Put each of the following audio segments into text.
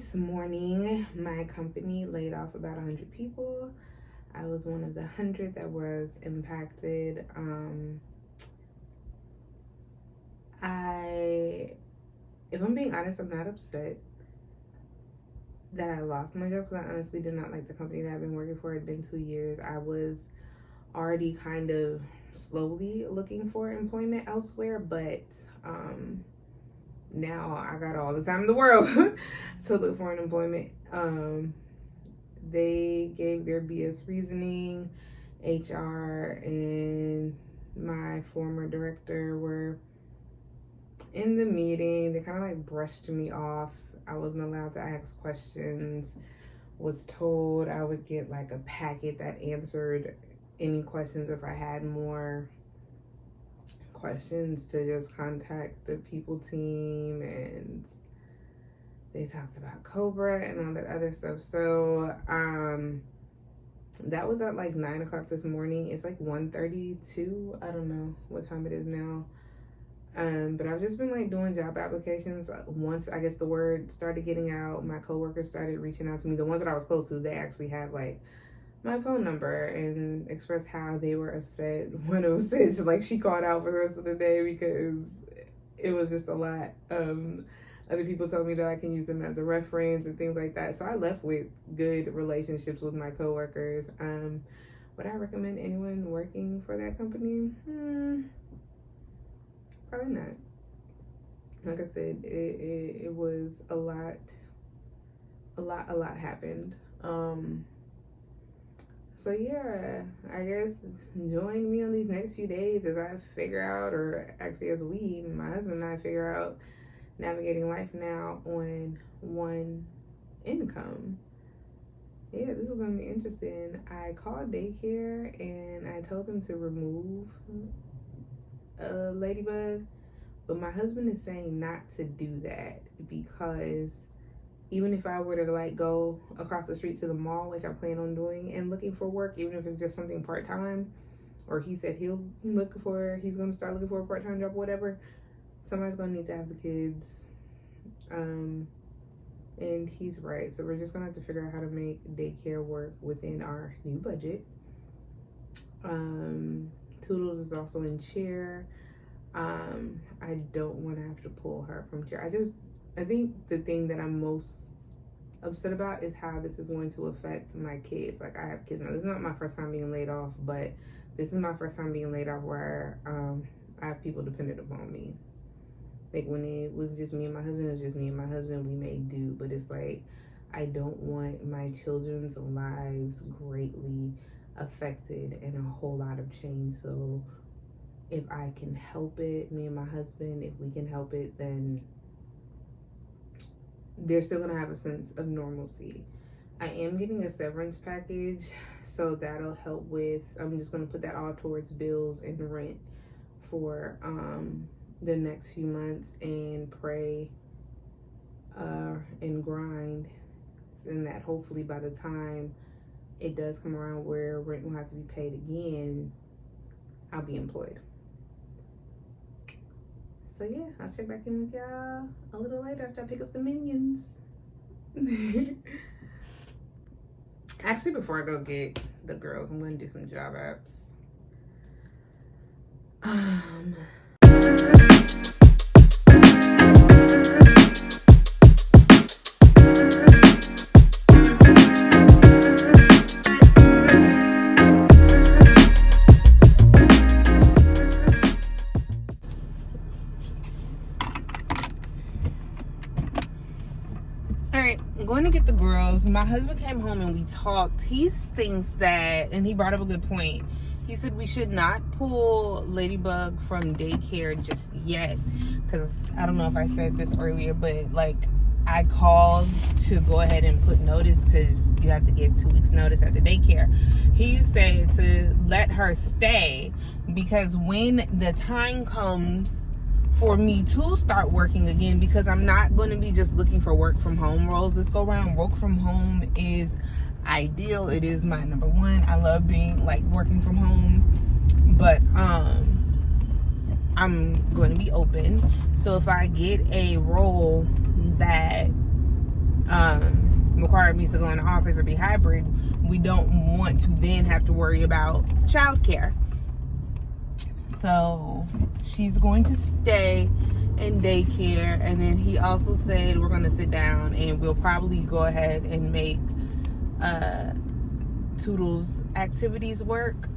This morning, my company laid off about 100 people. I was one of the 100 that was impacted. If I'm being honest, I'm not upset that I lost my job because I honestly did not like the company that I've been working for. It had been 2 years. I was already kind of slowly looking for employment elsewhere, but now I got all the time in the world to look for an employment. They gave their BS reasoning. HR and my former director were in the meeting. They kind of like brushed me off. I wasn't allowed to ask questions. Was told I would get like a packet that answered any questions. If I had more questions, to just contact the people team, and they talked about Cobra and all that other stuff. So that was at like 9 o'clock this morning. It's like 1:32. I don't know what time it is now. But I've just been like doing job applications. Once I guess the word started getting out, my coworkers started reaching out to me. The ones that I was close to, they actually had like my phone number and expressed how they were upset when it was said. So, like, she called out for the rest of the day because it was just a lot. Other people told me that I can use them as a reference and things like that. So I left with good relationships with my coworkers. Would I recommend anyone working for that company? Probably not. Like I said, it was a lot happened. So yeah, I guess join me on these next few days as I figure out, or actually as my husband and I figure out navigating life now on one income. Yeah, this is going to be interesting. I called daycare and I told them to remove Ladybug, but my husband is saying not to do that because even if I were to like go across the street to the mall, which I plan on doing, and looking for work, even if it's just something part-time, or he said he's going to start looking for a part-time job, whatever, somebody's going to need to have the kids. And he's right. So we're just going to have to figure out how to make daycare work within our new budget. Toodles is also in chair. I don't want to have to pull her from chair. I think the thing that I'm most upset about is how this is going to affect my kids. Like, I have kids now. This is not my first time being laid off, but this is my first time being laid off where I have people dependent upon me. Like, when it was just me and my husband, it was just me and my husband. We may do, but it's like, I don't want my children's lives greatly affected and a whole lot of change. So if I can help it, me and my husband, if we can help it, then they're still gonna have a sense of normalcy. I am getting a severance package, so that'll help with, I'm just gonna put that all towards bills and rent for the next few months, and pray and grind, and that hopefully by the time it does come around where rent will have to be paid again, I'll be employed. So yeah, I'll check back in with y'all a little later after I pick up the minions. Actually, before I go get the girls, I'm gonna do some job apps. I'm going to get the girls. My husband came home and we talked. He thinks that, and he brought up a good point. He said we should not pull Ladybug from daycare just yet, because I don't know if I said this earlier, but like, I called to go ahead and put notice because you have to give 2 weeks notice at the daycare. He said to let her stay because when the time comes for me to start working again, because I'm not going to be just looking for work from home roles this go around. Work from home is ideal. It is my number one. I love being like working from home, but I'm going to be open. So if I get a role that require me to go in the office or be hybrid, we don't want to then have to worry about childcare. So she's going to stay in daycare, and then he also said we're going to sit down and we'll probably go ahead and make Toodle's activities work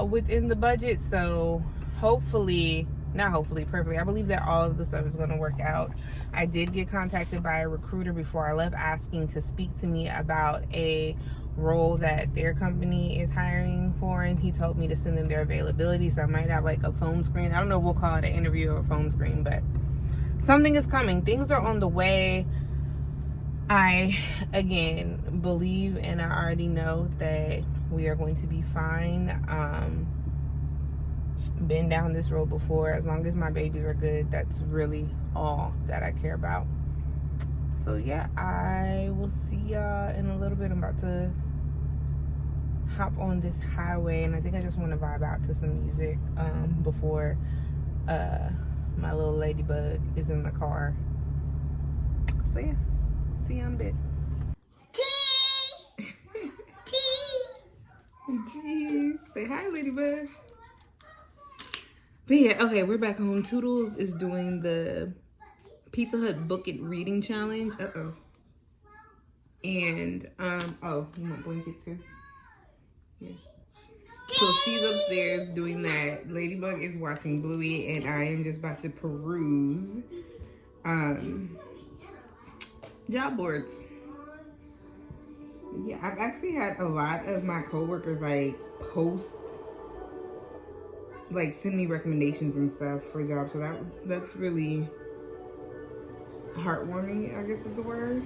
within the budget. So hopefully, not hopefully, perfectly, I believe that all of the stuff is going to work out. I did get contacted by a recruiter before I left asking to speak to me about a role that their company is hiring for, and he told me to send them their availability. So I might have like a phone screen. I don't know if we'll call it an interview or a phone screen, but something is coming. Things are on the way. I, again, believe and I already know that we are going to be fine. Been down this road before. As long as my babies are good, that's really all that I care about. So yeah, I will see y'all in a little bit. I'm about to hop on this highway, and I think I just want to vibe out to some music before my little ladybug is in the car. So yeah, see you in a bit. Say hi, ladybug. But yeah, okay, we're back home. Toodles is doing the Pizza Hut Book It Reading Challenge. And oh, you want blanket too? Yeah. So she's upstairs doing that. Ladybug is watching Bluey, and I am just about to peruse job boards. Yeah, I've actually had a lot of my coworkers like post, like send me recommendations and stuff for jobs. So that's really heartwarming, I guess is the word.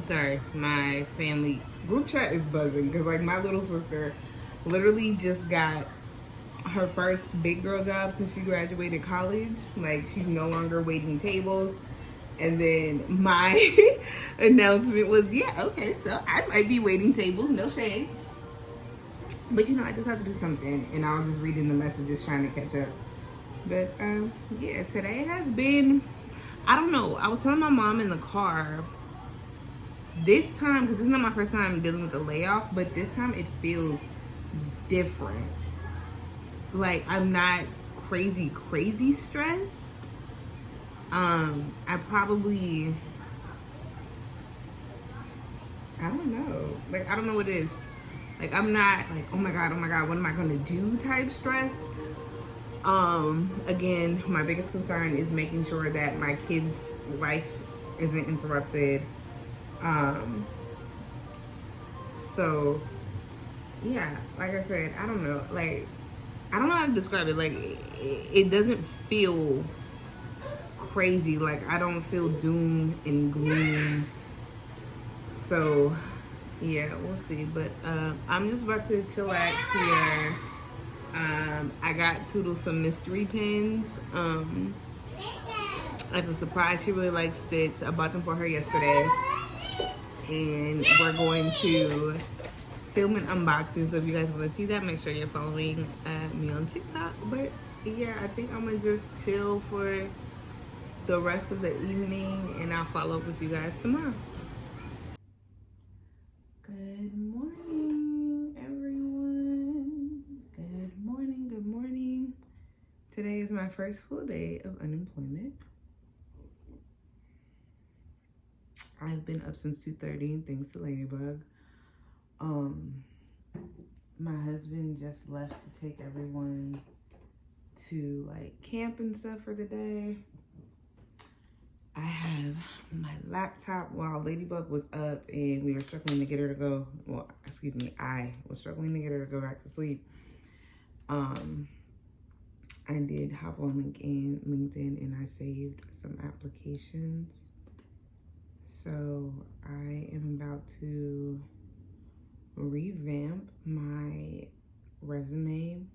Sorry, my family group chat is buzzing because like my little sister literally just got her first big girl job since she graduated college. Like she's no longer waiting tables. And then my announcement was, yeah, okay, so I might be waiting tables, no shade. But you know, I just have to do something, and I was just reading the messages trying to catch up. But yeah, today has been, I don't know, I was telling my mom in the car, this time, because this is not my first time dealing with a layoff, but this time it feels different. Like I'm not crazy stressed. I probably, I don't know. Like I don't know what it is. Like I'm not like, oh my god, what am I gonna do type stress. Again, my biggest concern is making sure that my kids' life isn't interrupted. So yeah, like I said, I don't know. Like I don't know how to describe it. Like it doesn't feel crazy. Like I don't feel doom and gloom. So yeah, we'll see. But I'm just about to chillax here. I got Toodle some mystery pins. As a surprise, she really likes Stitch. I bought them for her yesterday. And we're going to film an unboxing. So if you guys want to see that, make sure you're following me on TikTok. But yeah, I think I'm going to just chill for the rest of the evening, and I'll follow up with you guys tomorrow. Good morning, everyone. Good morning, good morning. Today is my first full day of unemployment. I've been up since 2:30, thanks to Ladybug. My husband just left to take everyone to like camp and stuff for the day. I have my laptop while Ladybug was up and we were struggling to get her to go. Well, excuse me, I was struggling to get her to go back to sleep. I did hop on LinkedIn and I saved some applications. So I am about to revamp my resume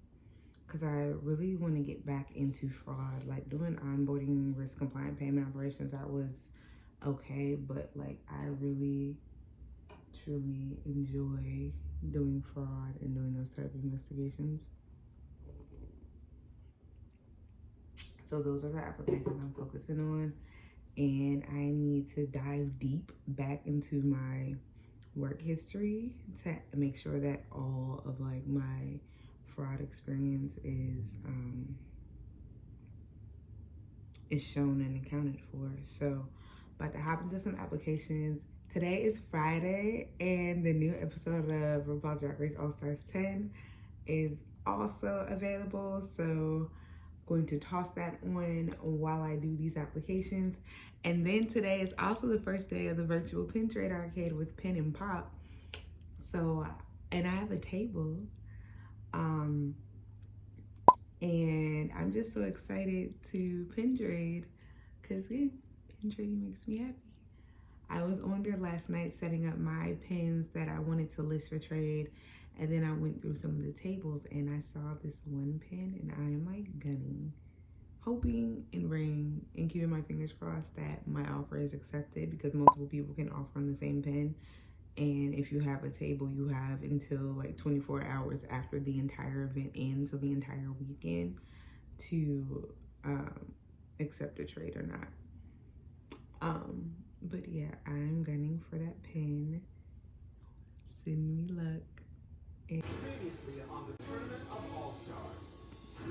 because I really want to get back into fraud. Like doing onboarding, risk compliant payment operations, that was okay, but like I really truly enjoy doing fraud and doing those type of investigations. So those are the applications I'm focusing on, and I need to dive deep back into my work history to make sure that all of like my fraud experience is shown and accounted for. So about to hop into some applications. Today is Friday, and the new episode of RuPaul's Drag Race All Stars 10 is also available. So going to toss that on while I do these applications. And then today is also the first day of the virtual pin trade arcade with Pin and Pop. So, and I have a table. And I'm just so excited to pin trade because pin trading makes me happy. I was on there last night setting up my pins that I wanted to list for trade. And then I went through some of the tables and I saw this one pin and I am like gunning, hoping and praying and keeping my fingers crossed that my offer is accepted, because multiple people can offer on the same pin. And if you have a table, you have until like 24 hours after the entire event ends, so the entire weekend, to accept a trade or not. But yeah, I'm gunning for that pin. Send me luck. Previously on the Tournament of All-Stars.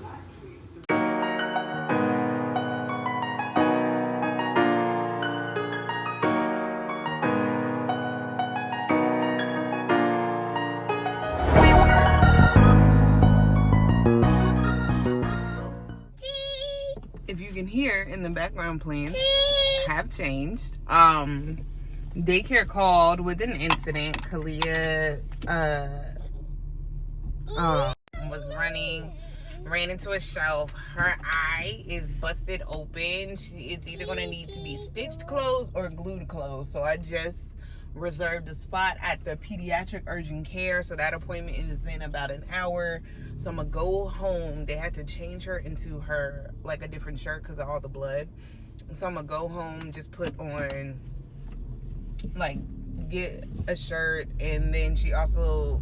Last week, If you can hear in the background, plans have changed. Daycare called with an incident. Kalia was ran into a shelf. Her eye is busted open. It's either going to need to be stitched closed or glued closed. So I just reserved a spot at the pediatric urgent care. So that appointment is in about an hour. So I'm going to go home. They had to change her into her, like, a different shirt because of all the blood. So I'm going to go home, just put on, like, get a shirt. And then she also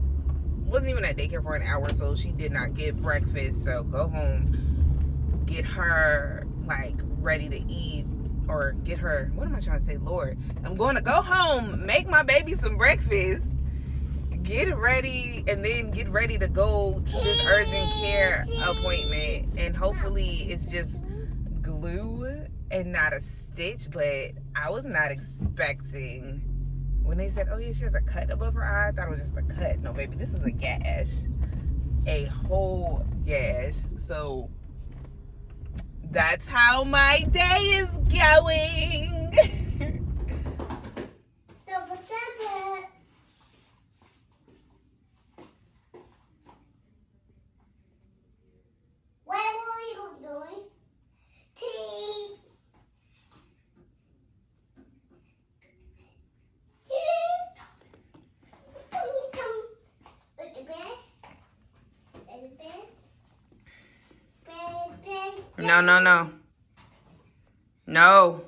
wasn't even at daycare for an hour, so she did not get breakfast. So go home, get her, like, ready to eat, or get her, what am I trying to say, Lord? I'm going to go home, make my baby some breakfast, get ready, and then get ready to go to this urgent care appointment. And hopefully it's just glue and not a stitch. But I was not expecting, when they said, oh yeah, she has a cut above her eye, I thought it was just a cut. No, baby, this is a gash. A whole gash. So that's how my day is going. No, no, no. No.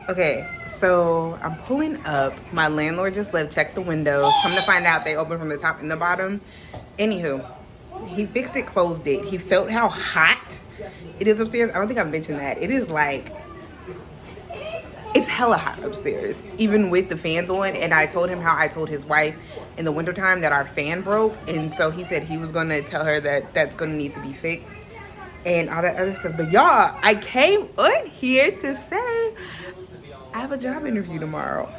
Okay, so I'm pulling up. My landlord just left, checked the windows. Come to find out they open from the top and the bottom. Anywho, he fixed it, closed it. He felt how hot it is upstairs. I don't think I mentioned that. It is like, it's hella hot upstairs, even with the fans on. And I told him how I told his wife in the wintertime that our fan broke. And so he said he was going to tell her that that's going to need to be fixed and all that other stuff. But y'all, I came on here to say I have a job interview tomorrow.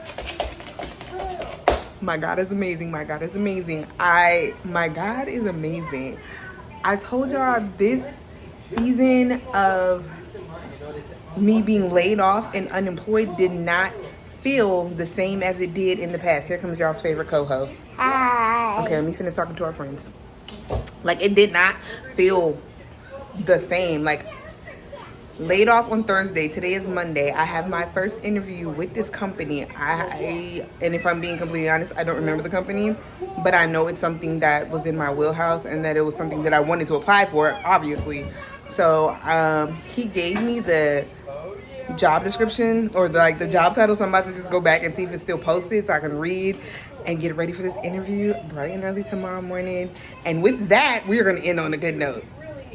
My God is amazing. My God is amazing. My God is amazing. I told y'all this season of me being laid off and unemployed did not feel the same as it did in the past. Here comes y'all's favorite co-host. Hi. Okay, let me finish talking to our friends. Like, it did not feel the same. Like, laid off on Thursday. Today is Monday. I have my first interview with this company. And if I'm being completely honest, I don't remember the company, but I know it's something that was in my wheelhouse and that it was something that I wanted to apply for, obviously. So he gave me the job description or the job title, so I'm about to just go back and see if it's still posted so I can read and get ready for this interview bright and early tomorrow morning. And with that, we're going to end on a good note.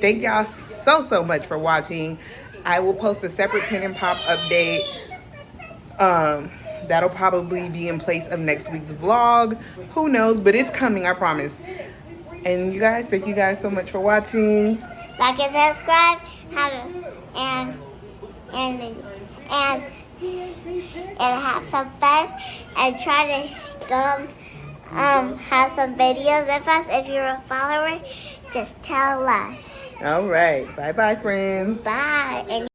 Thank y'all so much for watching. I will post a separate Pin and Pop update. That'll probably be in place of next week's vlog. Who knows, but it's coming, I promise. And you guys, thank you guys so much for watching. Like and subscribe, and have some fun, and try to have some videos with us. If you're a follower, just tell us. All right. Bye-bye, friends. Bye. And